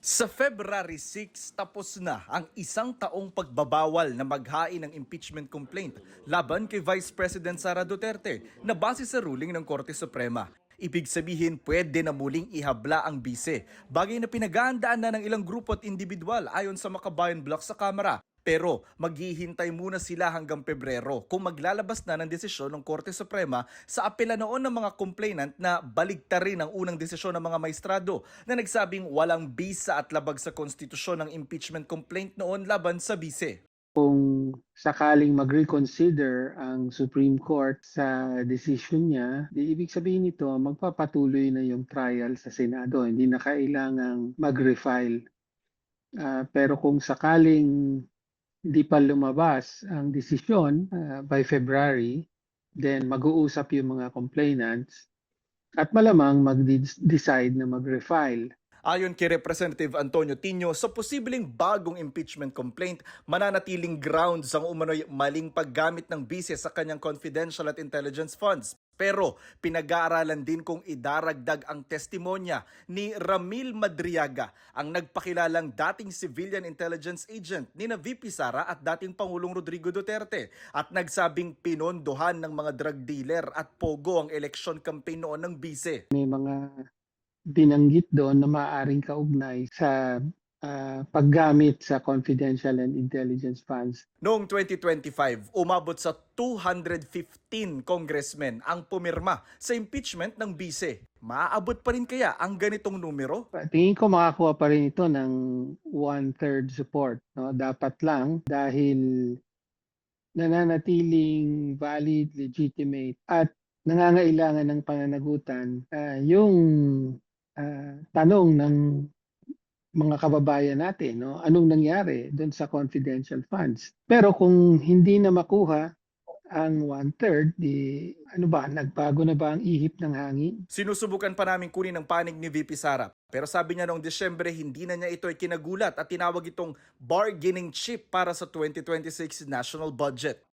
Sa February 6, tapos na ang isang taong pagbabawal na maghain ng impeachment complaint laban kay Vice President Sara Duterte na base sa ruling ng Korte Suprema. Ibig sabihin, pwede na muling ihabla ang bise, bagay na pinaghahandaan na ng ilang grupo at individual ayon sa Makabayan Block sa Kamara. Pero maghihintay muna sila hanggang Pebrero kung maglalabas na ng desisyon ng Korte Suprema sa apela noon ng mga complainant na baligtarin ang unang desisyon ng mga maestrado na nagsabing walang bisa at labag sa konstitusyon ng impeachment complaint noon laban sa bise. Kung sakaling mag-reconsider ang Supreme Court sa decision niya, di ibig sabihin nito magpapatuloy na yung trial sa Senado. Hindi na kailangang mag-refile. Pero kung sakaling hindi pa lumabas ang desisyon by February, then mag-uusap yung mga complainants at malamang mag-decide na mag-refile. Ayon kay Representative Antonio Tino, sa posibleng bagong impeachment complaint, mananatiling grounds ang umano'y maling paggamit ng bise sa kanyang confidential at intelligence funds. Pero pinag-aaralan din kung idaragdag ang testimonya ni Ramil Madriaga, ang nagpakilalang dating civilian intelligence agent ni na VP Sara at dating Pangulong Rodrigo Duterte at nagsabing pinondohan ng mga drug dealer at pogo ang election campaign noon ng bise. May mga binanggit doon na maaaring kaugnay sa paggamit sa confidential and intelligence funds. Noong 2025, umabot sa 215 congressmen ang pumirma sa impeachment ng bise. Maaabot pa rin kaya ang ganitong numero? Tingin ko makakuha pa rin ito ng 1/3 support. No? Dapat lang dahil nananatiling valid, legitimate at nangangailangan ng pananagutan yung tanong ng mga kababayan natin, no? Anong nangyari doon sa confidential funds? Pero kung hindi na makuha ang 1/3, di ano ba, nagbago na ba ang ihip ng hangin? Sinusubukan pa namin kunin ang panig ni VP Sara. Pero sabi niya noong Desyembre, hindi na niya ito kinagulat at tinawag itong bargaining chip para sa 2026 national budget.